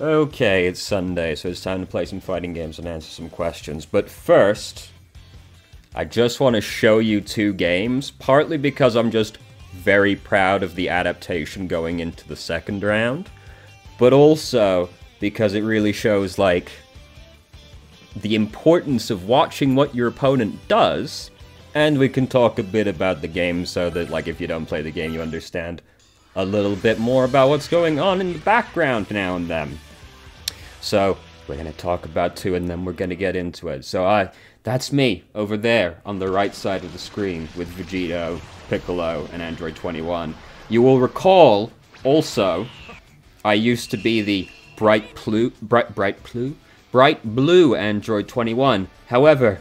Okay, it's Sunday, so it's time to play some fighting games and answer some questions. But first, I just want to show you two games, partly because I'm just very proud of the adaptation going into the second round, but also because it really shows, like, the importance of watching what your opponent does, and we can talk a bit about the game so that, like, if you don't play the game, you understand a little bit more about what's going on in the background now and then. So, we're going to talk about two, and then we're going to get into it. So, that's me, over there, on the right side of the screen, with Vegito, Piccolo, and Android 21. You will recall, also, I used to be the bright blue Android 21. However,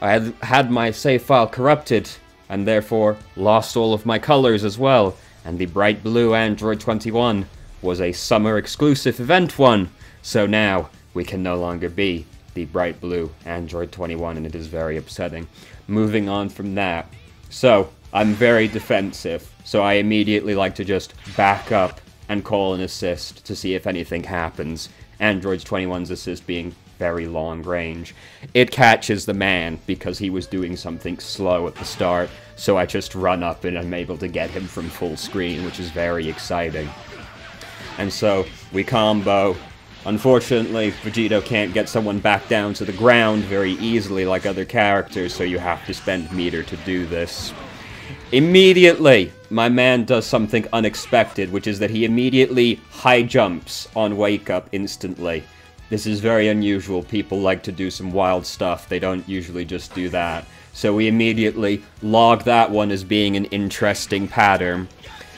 I had my save file corrupted, and therefore lost all of my colors as well. And the bright blue Android 21 was a summer exclusive event one. So now we can no longer be the bright blue Android 21, and it is very upsetting. Moving on from that. So, I'm very defensive, so I immediately like to just back up and call an assist to see if anything happens. Android 21's assist being very long range. It catches the man because he was doing something slow at the start, so I just run up and I'm able to get him from full screen, which is very exciting. And so, we combo. Unfortunately, Vegito can't get someone back down to the ground very easily like other characters, so you have to spend meter to do this. Immediately, my man does something unexpected, which is that he immediately high jumps on Wake Up instantly. This is very unusual. People like to do some wild stuff. They don't usually just do that. So we immediately log that one as being an interesting pattern.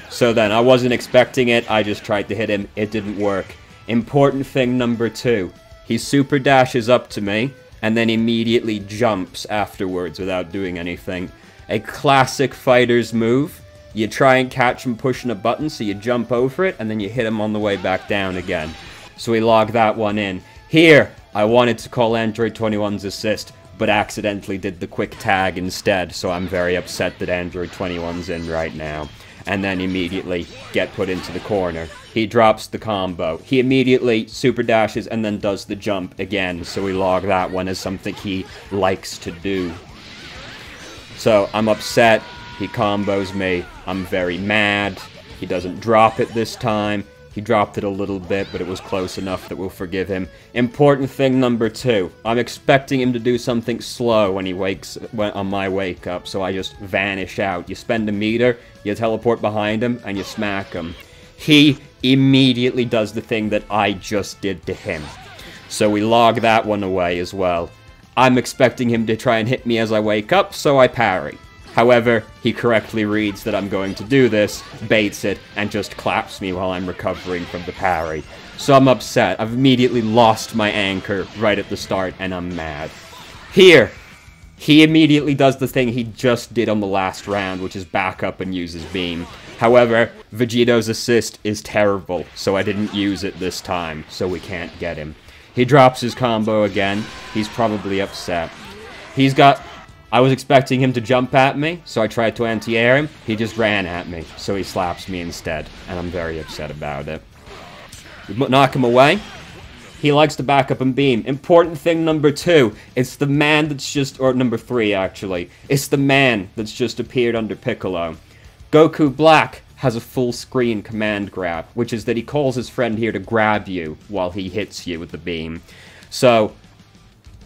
So then, I wasn't expecting it. I just tried to hit him. It didn't work. Important thing number two. He super dashes up to me, and then immediately jumps afterwards without doing anything. A classic fighter's move. You try and catch him pushing a button, so you jump over it, and then you hit him on the way back down again. So we log that one in. Here, I wanted to call Android 21's assist, but accidentally did the quick tag instead, so I'm very upset that Android 21's in right now. And then immediately get put into the corner. He drops the combo. He immediately super dashes and then does the jump again, so we log that one as something he likes to do. So I'm upset. He combos me. I'm very mad. He doesn't drop it this time. He dropped it a little bit, but it was close enough that we'll forgive him. Important thing number two. I'm expecting him to do something slow when he on my wake up, so I just vanish out. You spend a meter, you teleport behind him, and you smack him. He immediately does the thing that I just did to him. So we log that one away as well. I'm expecting him to try and hit me as I wake up, so I parry. However, he correctly reads that I'm going to do this, baits it, and just claps me while I'm recovering from the parry. So I'm upset. I've immediately lost my anchor right at the start, and I'm mad. Here, he immediately does the thing he just did on the last round, which is back up and use his beam. However, Vegito's assist is terrible, so I didn't use it this time, so we can't get him. He drops his combo again. He's probably upset. I was expecting him to jump at me, so I tried to anti-air him. He just ran at me, so he slaps me instead, and I'm very upset about it. We knock him away. He likes to back up and beam. Important thing number two. It's the man that's just... or number three, actually. It's the man that's just appeared under Piccolo. Goku Black has a full-screen command grab, which is that he calls his friend here to grab you while he hits you with the beam. So,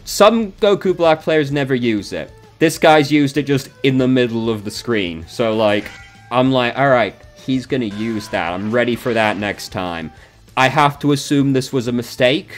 some Goku Black players never use it. This guy's used it just in the middle of the screen. So, like, I'm like, alright, he's gonna use that. I'm ready for that next time. I have to assume this was a mistake,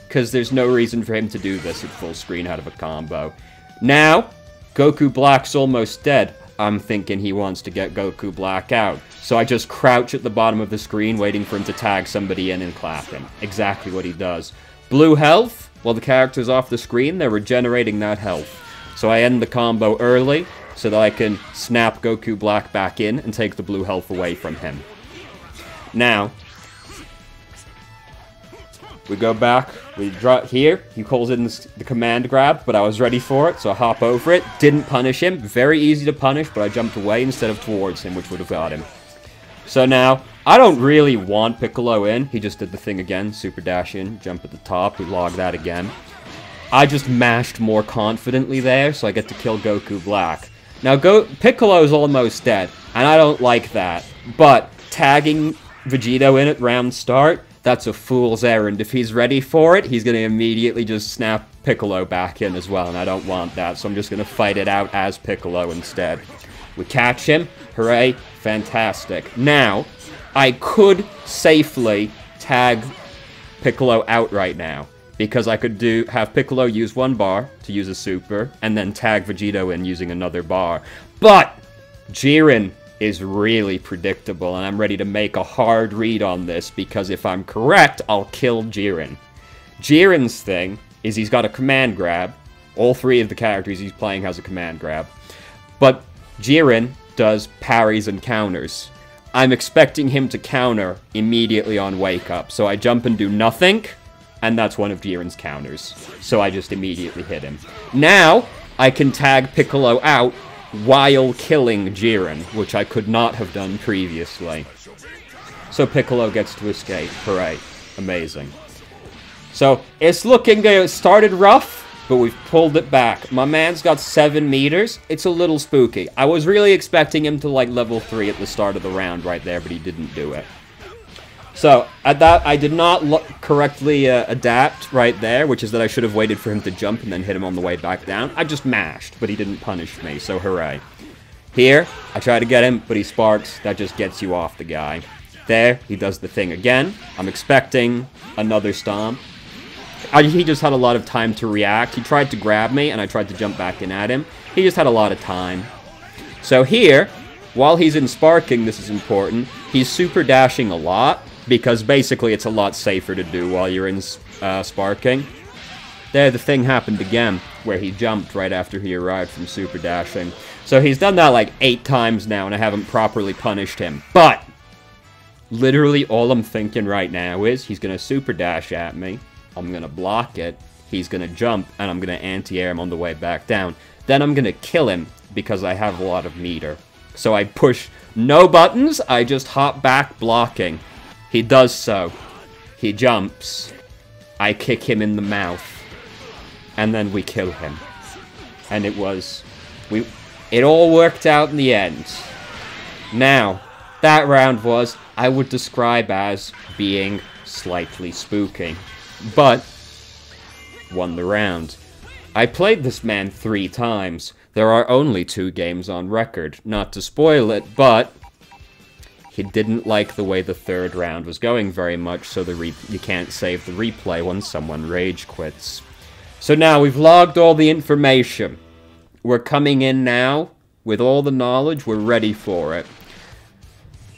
because there's no reason for him to do this at full screen out of a combo. Now, Goku Black's almost dead. I'm thinking he wants to get Goku Black out. So I just crouch at the bottom of the screen, waiting for him to tag somebody in and clap him. Exactly what he does. Blue health, while the character's off the screen, they're regenerating that health. So I end the combo early, so that I can snap Goku Black back in and take the blue health away from him. Now, we go back, we drop here, he calls in the command grab, but I was ready for it, so I hop over it, didn't punish him, very easy to punish, but I jumped away instead of towards him, which would have got him. So now, I don't really want Piccolo in. He just did the thing again. Super dash in, jump at the top. We log that again. I just mashed more confidently there, so I get to kill Goku Black. Now, Piccolo's almost dead, and I don't like that. But tagging Vegito in at round start, that's a fool's errand. If he's ready for it, he's going to immediately just snap Piccolo back in as well, and I don't want that, so I'm just going to fight it out as Piccolo instead. We catch him. Hooray. Fantastic. Now, I could safely tag Piccolo out right now, because I could have Piccolo use one bar to use a super, and then tag Vegito in using another bar. But Jiren is really predictable, and I'm ready to make a hard read on this, because if I'm correct, I'll kill Jiren. Jiren's thing is he's got a command grab. All three of the characters he's playing has a command grab. But Jiren does parries and counters. I'm expecting him to counter immediately on wake up, so I jump and do nothing, and that's one of Jiren's counters. So I just immediately hit him. Now, I can tag Piccolo out while killing Jiren, which I could not have done previously. So Piccolo gets to escape. Hooray. Amazing. So, it's looking, it started rough, but we've pulled it back. My man's got 7 meters. It's a little spooky. I was really expecting him to, like, level 3 at the start of the round right there, but he didn't do it. So, at that, I did not correctly adapt right there, which is that I should have waited for him to jump and then hit him on the way back down. I just mashed, but he didn't punish me, so hooray. Here, I try to get him, but he sparks. That just gets you off the guy. There, he does the thing again. I'm expecting another stomp. He just had a lot of time to react. He tried to grab me, and I tried to jump back in at him. He just had a lot of time. So here, while he's in sparking, this is important, he's super dashing a lot, because basically it's a lot safer to do while you're in sparking. There, the thing happened again, where he jumped right after he arrived from super dashing. So he's done that like 8 times now, and I haven't properly punished him. But, literally all I'm thinking right now is, he's going to super dash at me. I'm going to block it, he's going to jump, and I'm going to anti-air him on the way back down. Then I'm going to kill him, because I have a lot of meter. So I push no buttons, I just hop back blocking. He does so. He jumps. I kick him in the mouth. And then we kill him. And it all worked out in the end. Now, that round was, I would describe as being slightly spooky. But, won the round. I played this man 3 times. There are only 2 games on record. Not to spoil it, but he didn't like the way the 3rd round was going very much, so you can't save the replay when someone rage quits. So now, we've logged all the information. We're coming in now with all the knowledge. We're ready for it.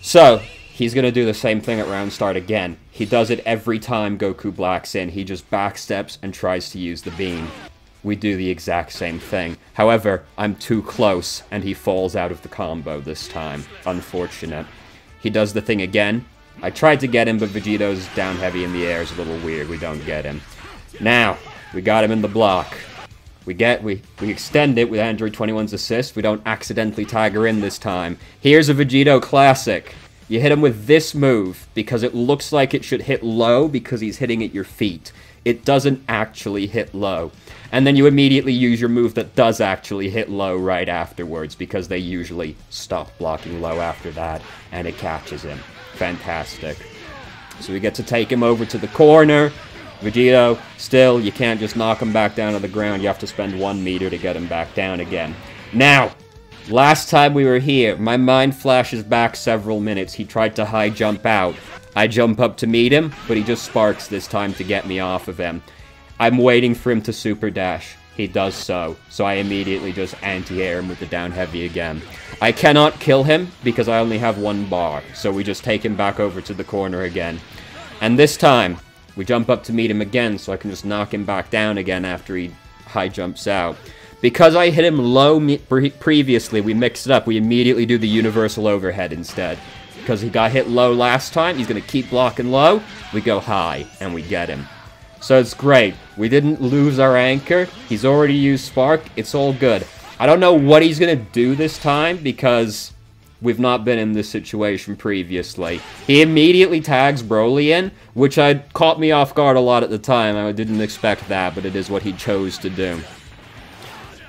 So, he's going to do the same thing at round start again. He does it every time Goku Black's in. He just backsteps and tries to use the beam. We do the exact same thing. However, I'm too close, and he falls out of the combo this time. Unfortunate. He does the thing again. I tried to get him, but Vegito's down heavy in the air is a little weird. We don't get him. Now, we got him in the block. We extend it with Android 21's assist. We don't accidentally tag her in this time. Here's a Vegito classic. You hit him with this move, because it looks like it should hit low because he's hitting at your feet. It doesn't actually hit low. And then you immediately use your move that does actually hit low right afterwards, because they usually stop blocking low after that, and it catches him. Fantastic. So we get to take him over to the corner. Vegito, still, you can't just knock him back down to the ground. You have to spend 1 meter to get him back down again. Now, last time we were here, my mind flashes back several minutes. He tried to high jump out. I jump up to meet him, but he just sparks this time to get me off of him. I'm waiting for him to super dash. He does so I immediately just anti-air him with the down heavy again. I cannot kill him because I only have 1 bar, so we just take him back over to the corner again. And this time, we jump up to meet him again, so I can just knock him back down again after he high jumps out. Because I hit him low previously, we mixed it up. We immediately do the universal overhead instead. Because he got hit low last time, he's going to keep blocking low. We go high, and we get him. So it's great. We didn't lose our anchor. He's already used Spark. It's all good. I don't know what he's going to do this time, because We've not been in this situation previously. He immediately tags Broly in, which caught me off guard a lot at the time. I didn't expect that, but it is what he chose to do.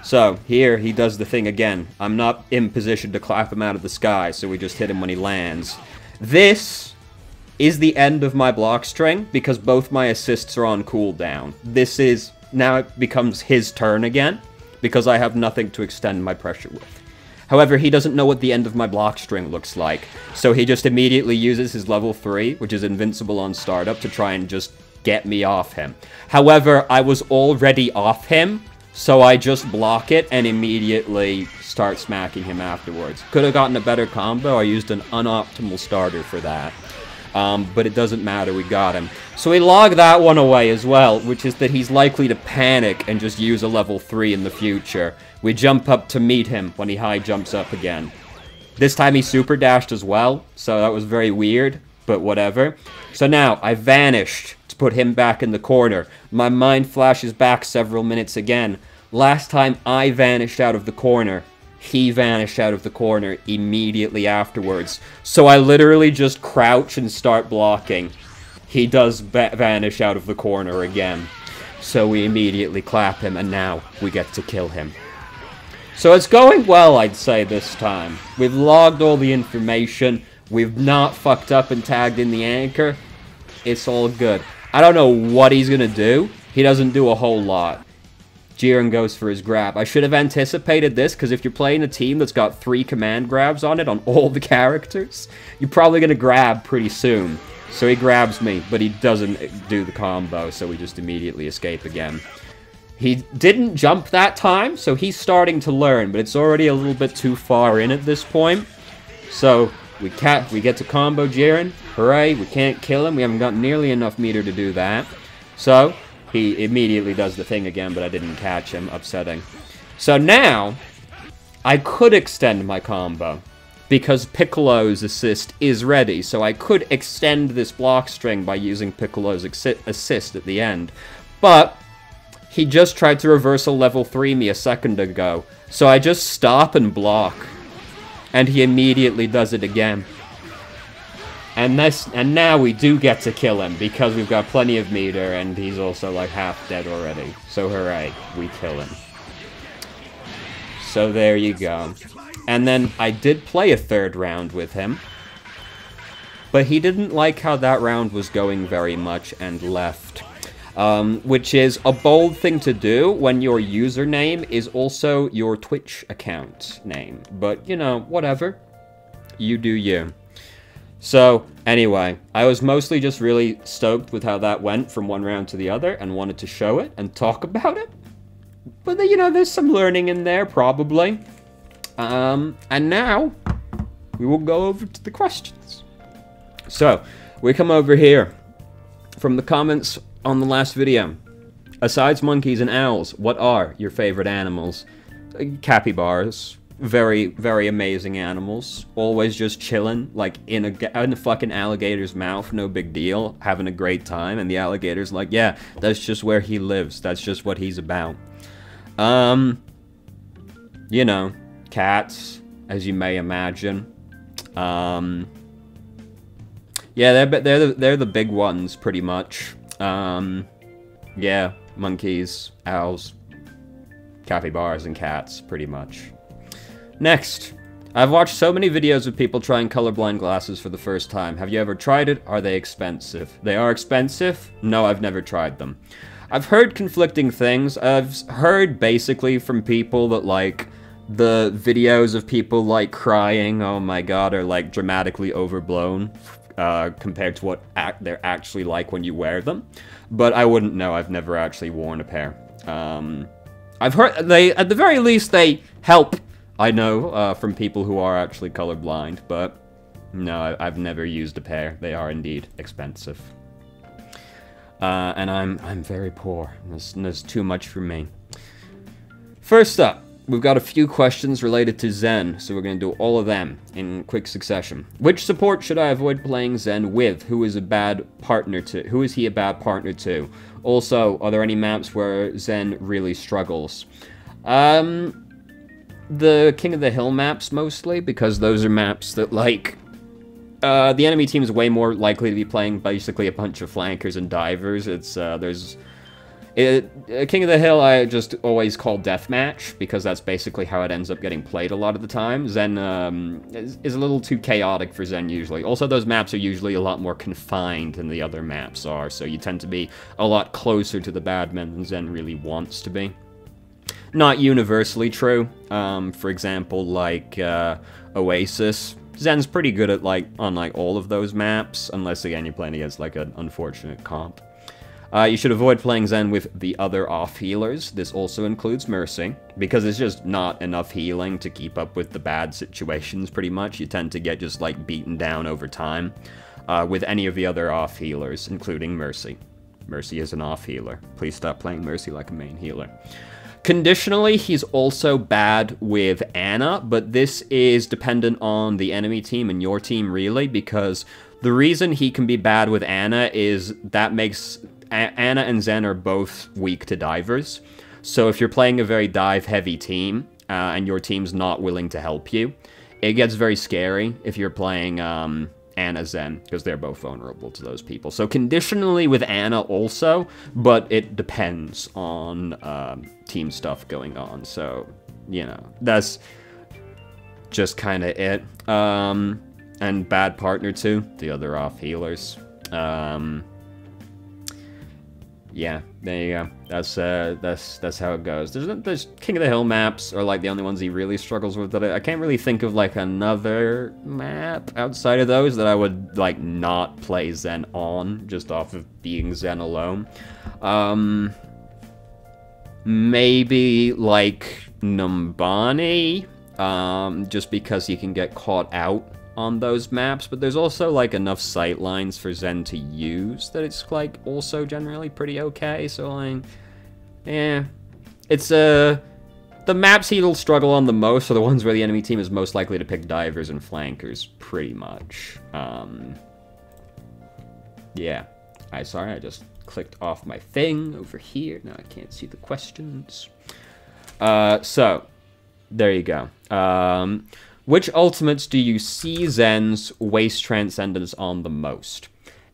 So, here, he does the thing again. I'm not in position to clap him out of the sky, so we just hit him when he lands. This is the end of my block string, because both my assists are on cooldown. This is... Now it becomes his turn again, because I have nothing to extend my pressure with. However, he doesn't know what the end of my block string looks like, so he just immediately uses his level 3, which is invincible on startup, to try and just get me off him. However, I was already off him, so I just block it and immediately start smacking him afterwards. Could have gotten a better combo. I used an unoptimal starter for that. But it doesn't matter, we got him. So we log that one away as well, which is that he's likely to panic and just use a level 3 in the future. We jump up to meet him when he high jumps up again. This time he super dashed as well, so that was very weird, but whatever. So now, I vanished to put him back in the corner. My mind flashes back several minutes again. Last time I vanished out of the corner, he vanished out of the corner immediately afterwards. So I literally just crouch and start blocking. He does vanish out of the corner again. So we immediately clap him, and now we get to kill him. So it's going well, I'd say, this time. We've logged all the information. We've not fucked up and tagged in the anchor. It's all good. I don't know what he's gonna do. He doesn't do a whole lot. Jiren goes for his grab. I should have anticipated this, because if you're playing a team that's got 3 command grabs on it, on all the characters, you're probably going to grab pretty soon. So he grabs me, but he doesn't do the combo, so we just immediately escape again. He didn't jump that time, so he's starting to learn, but it's already a little bit too far in at this point. So we get to combo Jiren. Hooray, we can't kill him. We haven't got nearly enough meter to do that. So he immediately does the thing again, but I didn't catch him, upsetting. So now, I could extend my combo, because Piccolo's assist is ready, so I could extend this block string by using Piccolo's assist at the end. But he just tried to reversal level 3 me a second ago, so I just stop and block, and he immediately does it again. And now we do get to kill him, because we've got plenty of meter, and he's also like half dead already. So hooray, we kill him. So there you go. And then I did play a 3rd round with him, but he didn't like how that round was going very much and left. Which is a bold thing to do when your username is also your Twitch account name. But, you know, whatever. You do you. So, anyway, I was mostly just really stoked with how that went from one round to the other, and wanted to show it and talk about it. But, you know, there's some learning in there, probably. And now, we will go over to the questions. So, we come over here. From the comments on the last video. Asides monkeys and owls, what are your favorite animals? Capybaras. Very, very amazing animals. Always just chilling, like, in a fucking alligator's mouth, no big deal, having a great time, and the alligator's like, yeah, that's just where he lives, that's just what he's about. You know, cats, as you may imagine. Yeah, they're the big ones, pretty much. Yeah, monkeys, owls, capybaras, and cats, pretty much. Next, I've watched so many videos of people trying colorblind glasses for the first time. Have you ever tried it? Are they expensive? They are expensive? No, I've never tried them. I've heard conflicting things. I've heard basically from people that, like, the videos of people, like, crying, oh my god, are, like, dramatically overblown compared to what they're actually like when you wear them. But I wouldn't know. I've never actually worn a pair. I've heard at the very least, they help. I know from people who are actually colorblind, but no, I've never used a pair. They are indeed expensive. And I'm very poor. There's too much for me. First up, we've got a few questions related to Zen, so we're going to do all of them in quick succession. Which support should I avoid playing Zen with? Who is he a bad partner to? Also, are there any maps where Zen really struggles? the King of the Hill maps mostly, because those are maps that, like, the enemy team is way more likely to be playing basically a bunch of flankers and divers. It's, King of the Hill I just always call deathmatch, because that's basically how it ends up getting played a lot of the time. Zen is a little too chaotic for Zen usually. Also, those maps are usually a lot more confined than the other maps are, so you tend to be a lot closer to the bad men than Zen really wants to be. Not universally true. For example, like Oasis. Zen's pretty good at, like, on, like, all of those maps, unless, again, you're playing against, like, an unfortunate comp. You should avoid playing Zen with the other off-healers. This also includes Mercy, because it's just not enough healing to keep up with the bad situations, pretty much. You tend to get just, like, beaten down over time with any of the other off-healers, including Mercy. Mercy is an off-healer. Please stop playing Mercy like a main healer. Conditionally, he's also bad with Ana, but this is dependent on the enemy team and your team, really, because the reason he can be bad with Ana is that makes... Ana and Zen are both weak to divers, so if you're playing a very dive-heavy team, and your team's not willing to help you, it gets very scary if you're playing Ana Zen, because they're both vulnerable to those people. So conditionally with Ana also, but it depends on team stuff going on, so, you know, that's just kind of it. And bad partner too, the other off-healers. Yeah, there you go. That's how it goes. There's King of the Hill maps are like the only ones he really struggles with. That I can't really think of like another map outside of those that I would like not play Zen on just off of being Zen alone. Maybe like Numbani, just because you can get caught out on those maps, but there's also like enough sight lines for Zen to use that it's like also generally pretty okay. So like, yeah, it's the maps he'll struggle on the most are the ones where the enemy team is most likely to pick divers and flankers, pretty much. Yeah, sorry, I just clicked off my thing over here. Now I can't see the questions. So there you go. Which ultimates do you see Zen's waste transcendence on the most?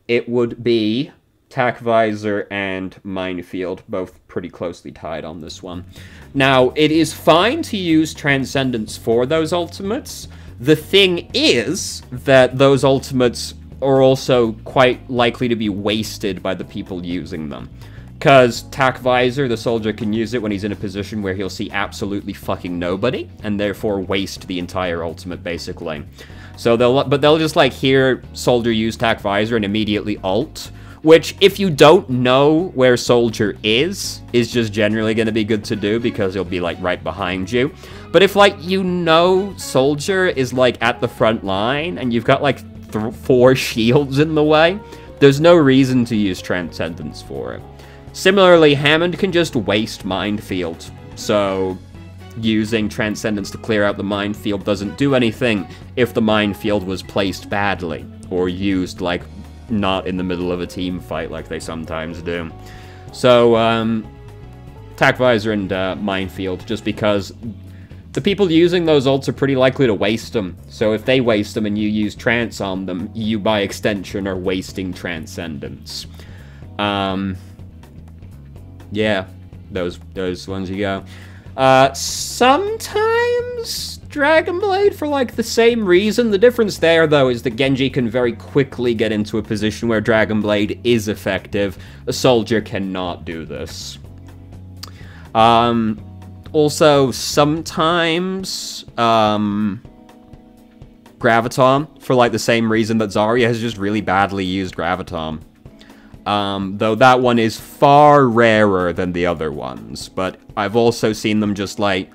It would be Tack Visor and Minefield, both pretty closely tied on this one. Now, it is fine to use Transcendence for those ultimates. The thing is that those ultimates are also quite likely to be wasted by the people using them. Because Tack Visor, the soldier can use it when he's in a position where he'll see absolutely fucking nobody, and therefore waste the entire ultimate, basically. So they'll just, like, hear soldier use Tack Visor and immediately ult, which, if you don't know where soldier is just generally going to be good to do, because he'll be, like, right behind you. But if, like, you know soldier is, like, at the front line, and you've got, like, 4 shields in the way, there's no reason to use Transcendence for it. Similarly, Hammond can just waste Minefield, so using Transcendence to clear out the Minefield doesn't do anything if the Minefield was placed badly, or used, like, not in the middle of a team fight like they sometimes do. So, Tack Visor and Minefield, just because the people using those ults are pretty likely to waste them, so if they waste them and you use Trance on them, you, by extension, are wasting Transcendence. Yeah, those ones you go. Sometimes Dragon Blade for, like, the same reason. The difference there, though, is that Genji can very quickly get into a position where Dragon Blade is effective. A soldier cannot do this. Also, sometimes, Graviton, for, like, the same reason that Zarya has just really badly used Graviton. Though that one is far rarer than the other ones, but I've also seen them just, like...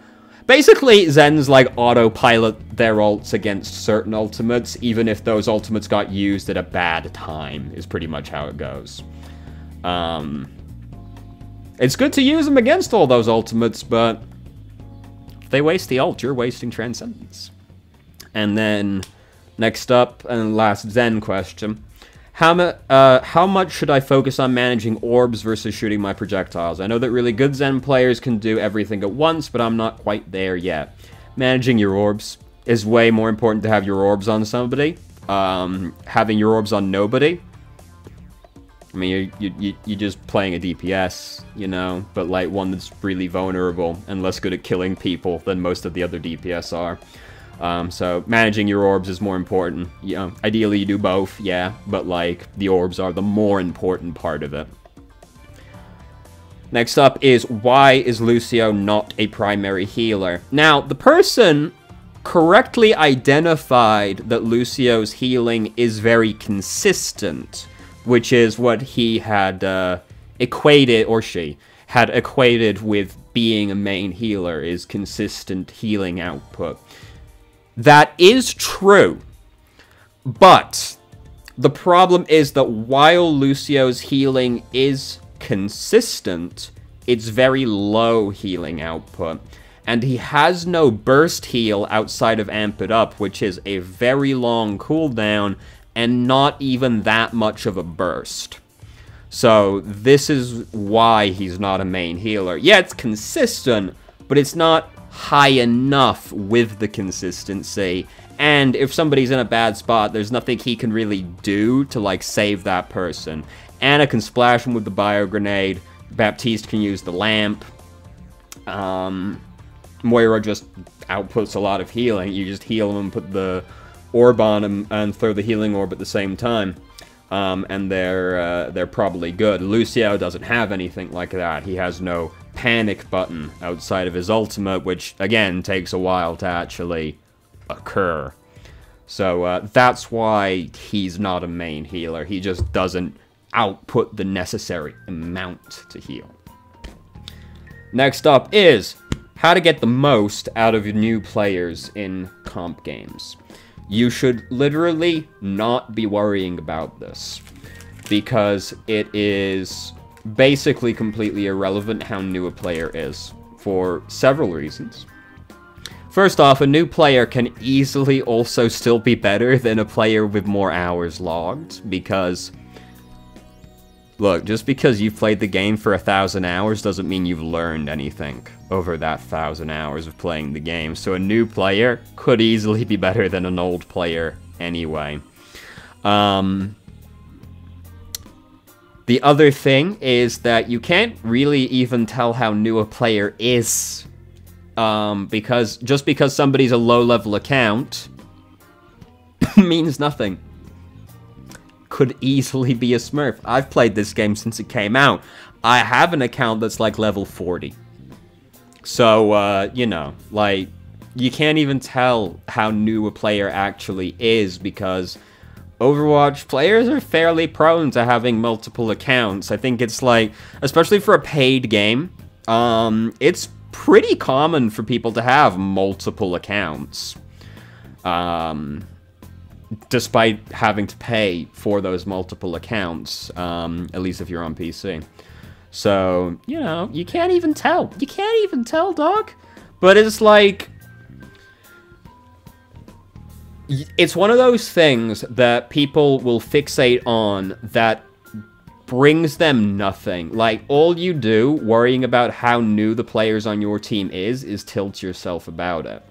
Basically, Zen's, like, autopilot their ults against certain ultimates, even if those ultimates got used at a bad time, is pretty much how it goes. It's good to use them against all those ultimates, but if they waste the ult, you're wasting Transcendence. And then, next up, and last Zen question. How much should I focus on managing orbs versus shooting my projectiles? I know that really good Zen players can do everything at once, but I'm not quite there yet. managing your orbs is way more important to have your orbs on somebody. Having your orbs on nobody, I mean, you're just playing a DPS, you know, but like one that's really vulnerable and less good at killing people than most of the other DPS are. So managing your orbs is more important. You know, ideally you do both, yeah, but like the orbs are the more important part of it. Next up is, why is Lucio not a primary healer? Now, the person correctly identified that Lucio's healing is very consistent, which is what he had equated, or she had equated with being a main healer, is consistent healing output. That is true, but the problem is that while Lucio's healing is consistent, it's very low healing output. And he has no burst heal outside of Amp It Up, which is a very long cooldown and not even that much of a burst. So this is why he's not a main healer. Yeah, it's consistent, but it's not high enough with the consistency. And if somebody's in a bad spot, there's nothing he can really do to, like, save that person. Anna can splash him with the bio grenade. Baptiste can use the lamp. Moira just outputs a lot of healing. You just heal him and put the orb on him and throw the healing orb at the same time. And they're probably good. Lucio doesn't have anything like that. He has no panic button outside of his ultimate, which, again, takes a while to actually occur. So that's why he's not a main healer. He just doesn't output the necessary amount to heal. Next up is how to get the most out of new players in comp games. You should literally not be worrying about this, because it is basically completely irrelevant how new a player is, for several reasons. First off, a new player can easily also still be better than a player with more hours logged, because, look, just because you've played the game for 1,000 hours doesn't mean you've learned anything over that 1,000 hours of playing the game. So a new player could easily be better than an old player anyway. The other thing is that you can't really even tell how new a player is. Because just because somebody's a low-level account means nothing. Could easily be a smurf. I've played this game since it came out. I have an account that's like level 40. So, you know, like, you can't even tell how new a player actually is, because Overwatch players are fairly prone to having multiple accounts. I think it's like, especially for a paid game, it's pretty common for people to have multiple accounts. Despite having to pay for those multiple accounts, at least if you're on PC. So, you know, you can't even tell. You can't even tell, dog. But it's like, it's one of those things that people will fixate on that brings them nothing. Like, all you do, worrying about how new the players on your team is tilt yourself about it.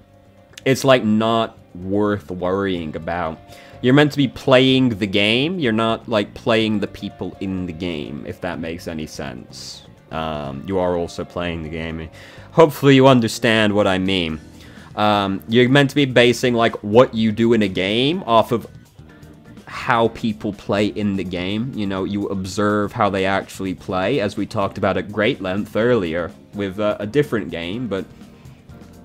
It's, like, not worth worrying about. You're meant to be playing the game. You're not, like, playing the people in the game, if that makes any sense. You are also playing the game. Hopefully you understand what I mean. You're meant to be basing, like, what you do in a game off of how people play in the game. You know, you observe how they actually play, as we talked about at great length earlier with a different game, but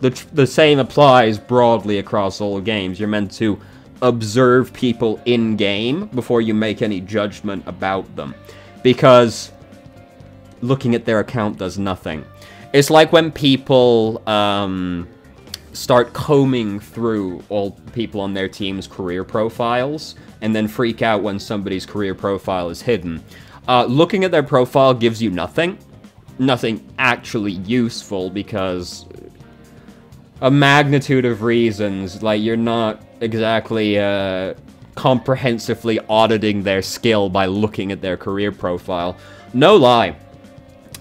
the same applies broadly across all games. You're meant to observe people in-game before you make any judgment about them, because looking at their account does nothing. It's like when people start combing through all people on their team's career profiles and then freak out when somebody's career profile is hidden. Looking at their profile gives you nothing actually useful, because a magnitude of reasons. Like, you're not exactly comprehensively auditing their skill by looking at their career profile. No lie.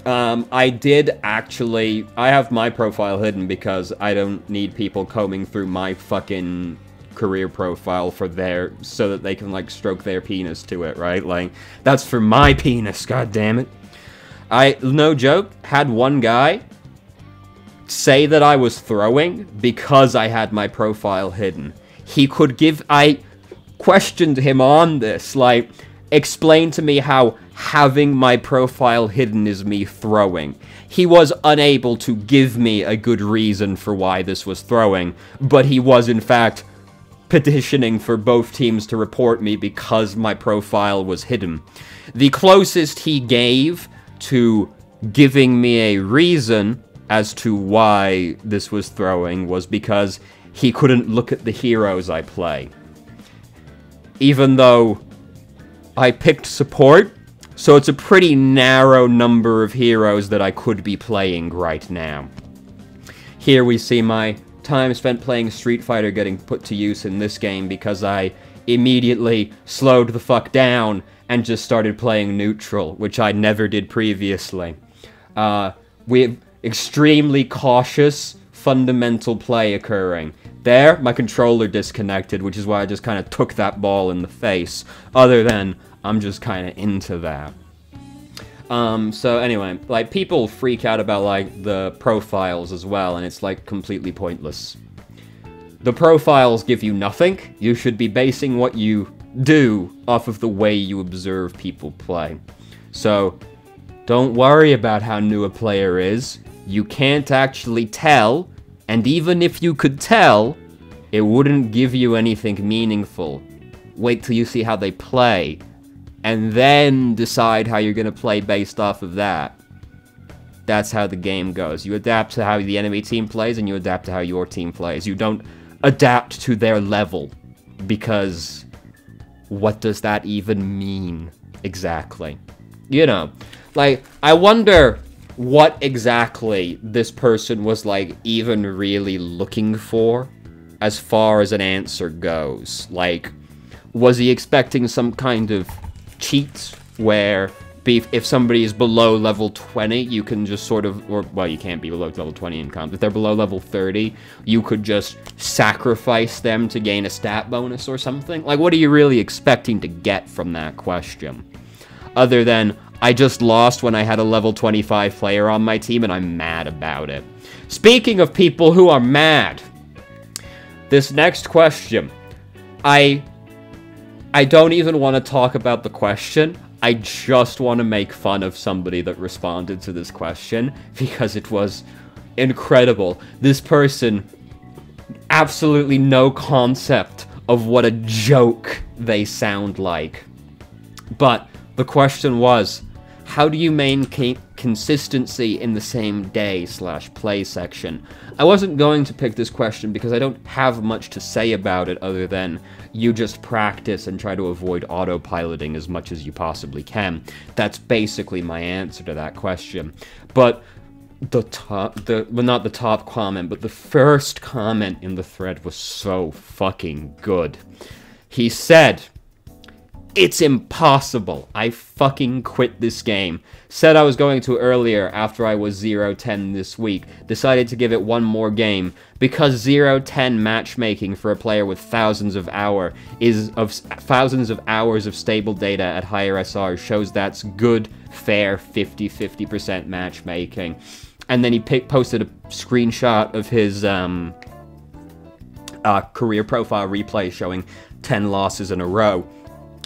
I did actually... I have my profile hidden because I don't need people combing through my fucking career profile for their... so that they can, like, stroke their penis to it, right? Like, that's for my penis, goddammit. I, no joke, had one guy say that I was throwing because I had my profile hidden. He could give... I questioned him on this, like... Explain to me how having my profile hidden is me throwing. He was unable to give me a good reason for why this was throwing, but he was in fact petitioning for both teams to report me because my profile was hidden. The closest he gave to giving me a reason as to why this was throwing was because he couldn't look at the heroes I play. Even though I picked support, so it's a pretty narrow number of heroes that I could be playing right now. Here we see my time spent playing Street Fighter getting put to use in this game because I immediately slowed the fuck down and just started playing neutral, which I never did previously. We have extremely cautious, fundamental play occurring. There, my controller disconnected, which is why I just kind of took that ball in the face. Other than, I'm just kind of into that. So anyway, like, people freak out about, like, the profiles as well, and it's, like, completely pointless. The profiles give you nothing. You should be basing what you do off of the way you observe people play. So, don't worry about how new a player is. You can't actually tell. And even if you could tell, it wouldn't give you anything meaningful. Wait till you see how they play, and then decide how you're gonna play based off of that. That's how the game goes. You adapt to how the enemy team plays, and you adapt to how your team plays. You don't adapt to their level, because what does that even mean, exactly? You know, like, I wonder what exactly this person was, like, even really looking for as far as an answer goes. Like, was he expecting some kind of cheat where if somebody is below level 20, you can just sort of, or, well, you can't be below level 20 in comp. If they're below level 30, you could just sacrifice them to gain a stat bonus or something? Like, what are you really expecting to get from that question? Other than, I just lost when I had a level 25 player on my team, and I'm mad about it. Speaking of people who are mad, this next question, I don't even want to talk about the question. I just want to make fun of somebody that responded to this question, because it was incredible. This person, absolutely no concept of what a joke they sound like. But the question was, how do you maintain consistency in the same day/play section? I wasn't going to pick this question because I don't have much to say about it other than you just practice and try to avoid autopiloting as much as you possibly can. That's basically my answer to that question. But well, not the top comment, but the first comment in the thread was so fucking good. He said, "It's impossible. I fucking quit this game. Said I was going to earlier after I was 0-10 this week. Decided to give it one more game. Because 0-10 matchmaking for a player with thousands of hours of stable data at higher SR shows that's good, fair 50-50% matchmaking." And then he posted a screenshot of his career profile replay showing 10 losses in a row.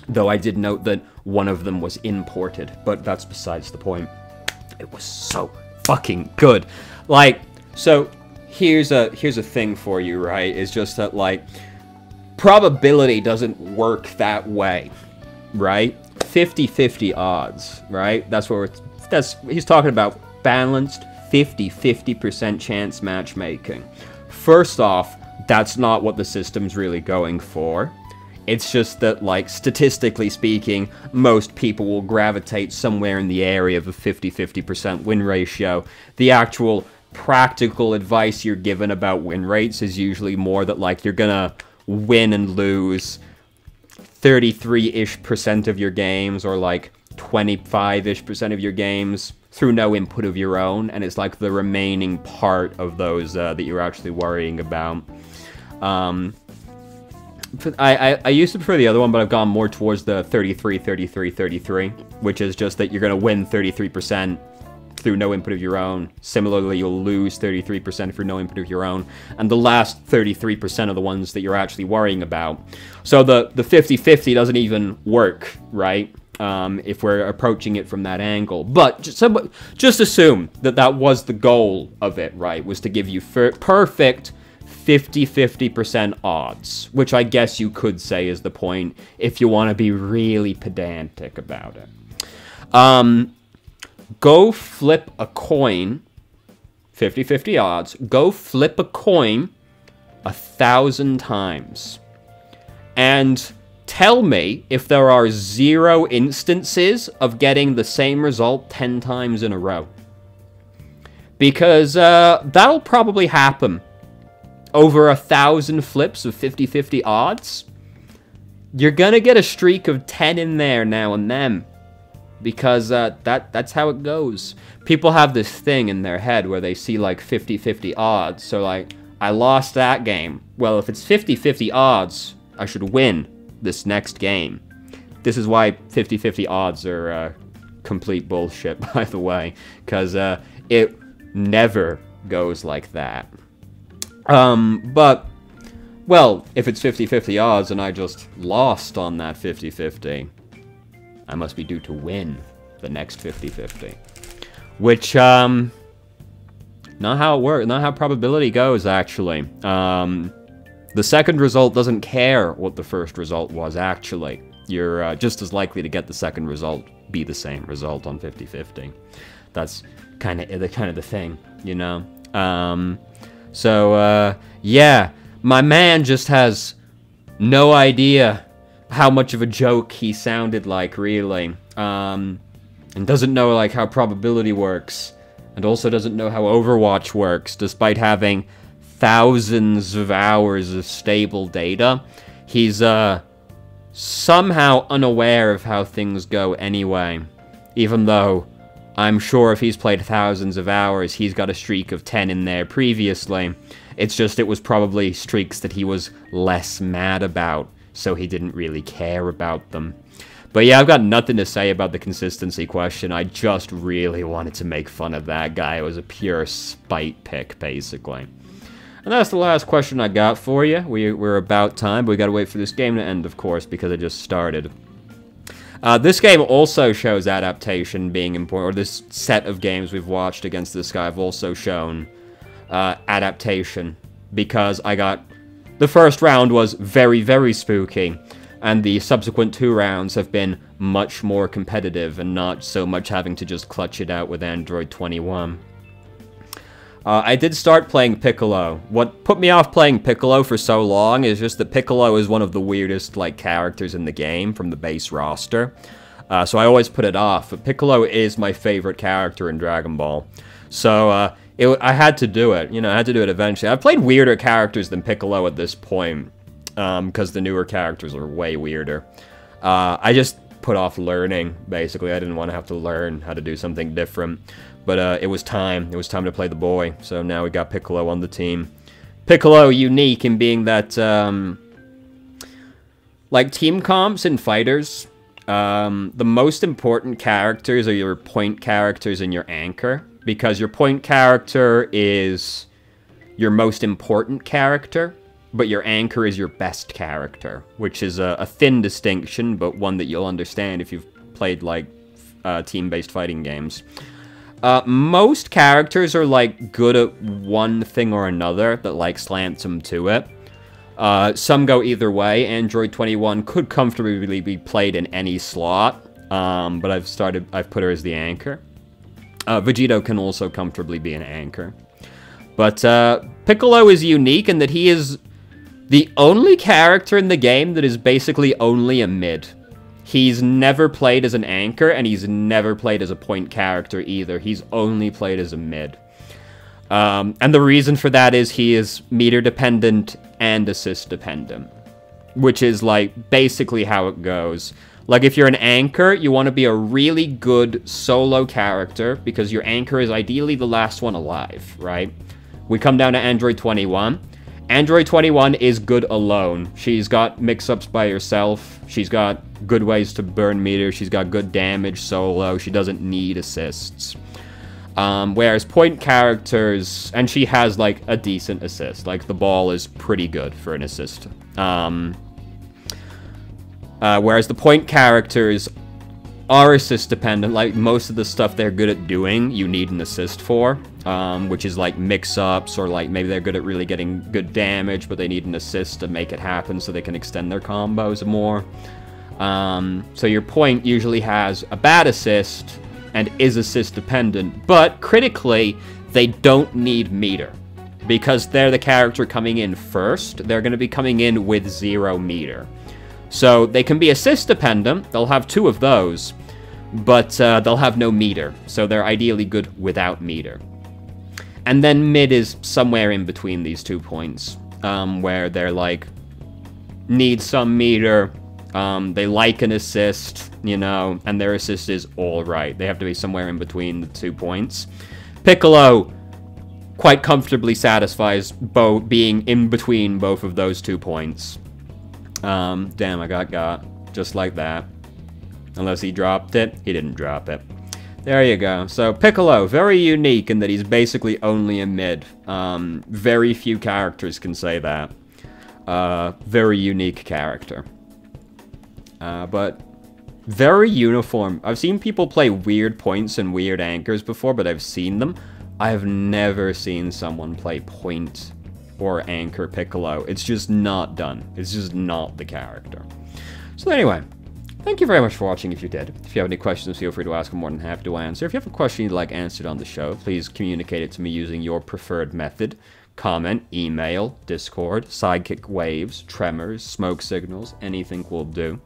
Though I did note that one of them was imported, but that's besides the point. It was so fucking good. Like, so here's a thing for you, right? It's just that, like, probability doesn't work that way, right? 50-50 odds, right? That's what he's talking about, balanced 50% chance matchmaking. First off, that's not what the system's really going for. It's just that, like, statistically speaking, most people will gravitate somewhere in the area of a 50-50% win ratio. The actual practical advice you're given about win rates is usually more that, like, you're gonna win and lose 33-ish% of your games, or, like, 25-ish% of your games through no input of your own, and it's like the remaining part of those that you're actually worrying about. I used to prefer the other one, but I've gone more towards the 33, 33, 33, which is just that you're going to win 33% through no input of your own. Similarly, you'll lose 33% through no input of your own. And the last 33% are the ones that you're actually worrying about. So the 50-50 doesn't even work, right? If we're approaching it from that angle. But just assume that that was the goal of it, right? Was to give you perfect 50-50% odds, which I guess you could say is the point if you want to be really pedantic about it. Go flip a coin, 50-50 odds, go flip a coin 1,000 times. And tell me if there are 0 instances of getting the same result 10 times in a row. Because that'll probably happen. Over 1,000 flips of 50-50 odds, you're gonna get a streak of 10 in there now and then. Because that's how it goes. People have this thing in their head where they see like 50-50 odds. So like, I lost that game. Well, if it's 50-50 odds, I should win this next game. This is why 50-50 odds are complete bullshit, by the way. Because it never goes like that. But, well, if it's 50-50 odds and I just lost on that 50-50... I must be due to win the next 50-50. Which, not how it works, not how probability goes, actually. The second result doesn't care what the first result was, actually. You're just as likely to get the second result be the same result on 50-50. That's kind of the thing, you know? Yeah, my man just has no idea how much of a joke he sounded like, really. And doesn't know, like, how probability works. And also doesn't know how Overwatch works, despite having thousands of hours of stable data. He's, somehow unaware of how things go anyway. Even though, I'm sure if he's played thousands of hours, he's got a streak of 10 in there previously. It's just it was probably streaks that he was less mad about, so he didn't really care about them. But yeah, I've got nothing to say about the consistency question. I just really wanted to make fun of that guy. It was a pure spite pick, basically. And that's the last question I got for you. We're about time, but we gotta wait for this game to end, of course, because it just started. This game also shows adaptation being important, or this set of games we've watched against this guy have also shown adaptation, because I got... The first round was very, very spooky, and the subsequent 2 rounds have been much more competitive and not so much having to just clutch it out with Android 21. I did start playing Piccolo. What put me off playing Piccolo for so long is just that Piccolo is one of the weirdest, like, characters in the game from the base roster. So I always put it off, but Piccolo is my favorite character in Dragon Ball. So, I had to do it, you know, I had to do it eventually. I've played weirder characters than Piccolo at this point, because the newer characters are way weirder. I just put off learning, basically. I didn't want to have to learn how to do something different. But it was time. It was time to play the boy. So now we got Piccolo on the team. Piccolo unique in being that, like team comps and fighters, the most important characters are your point characters and your anchor. Because your point character is your most important character, but your anchor is your best character, which is a thin distinction, but one that you'll understand if you've played, like, team-based fighting games. Most characters are, like, good at one thing or another that, like, slants them to it. Some go either way. Android 21 could comfortably be played in any slot, but I've put her as the anchor. Vegito can also comfortably be an anchor. But Piccolo is unique in that he is the only character in the game that is basically only a mid. He's never played as an anchor, and he's never played as a point character either. He's only played as a mid. And the reason for that is he is meter dependent and assist dependent. Which is, like, basically how it goes. Like, if you're an anchor, you want to be a really good solo character, because your anchor is ideally the last one alive, right? We come down to Android 21. Android 21 is good alone. She's got mix-ups by herself. She's got good ways to burn meter. She's got good damage solo. She doesn't need assists. Whereas point characters, and she has, like, a decent assist. Like, the ball is pretty good for an assist. Whereas the point characters are assist dependent. Like, most of the stuff they're good at doing, you need an assist for. Which is like mix-ups, or like maybe they're good at really getting good damage, but they need an assist to make it happen so they can extend their combos more. So your point usually has a bad assist and is assist dependent, but critically, they don't need meter. Because they're the character coming in first, they're going to be coming in with 0 meter. So they can be assist dependent, they'll have 2 of those, but they'll have no meter, so they're ideally good without meter. And then mid is somewhere in between these 2 points, where they're like, need some meter, they like an assist, you know, and their assist is alright. They have to be somewhere in between the 2 points. Piccolo quite comfortably satisfies being in between both of those 2 points. Damn, I got just like that. Unless he dropped it. He didn't drop it. There you go. So, Piccolo, very unique in that he's basically only a mid. Very few characters can say that. Very unique character. But very uniform. I've seen people play weird points and weird anchors before, but I've seen them. I've never seen someone play point or anchor Piccolo. It's just not done. It's just not the character. So anyway, thank you very much for watching if you did. If you have any questions, feel free to ask. I'm more than happy to answer. If you have a question you'd like answered on the show, please communicate it to me using your preferred method. Comment, email, Discord, sidekick waves, tremors, smoke signals, anything will do.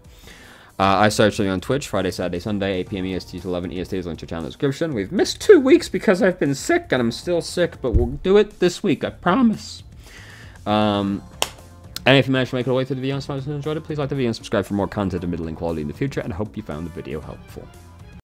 I search me on Twitch, Friday, Saturday, Sunday, 8 p.m. EST to 11 EST is linked to channel description. We've missed 2 weeks because I've been sick, and I'm still sick, but we'll do it this week, I promise. And if you managed to make it all the way through the video and enjoyed it, please like the video and subscribe for more content of middling quality in the future, and I hope you found the video helpful.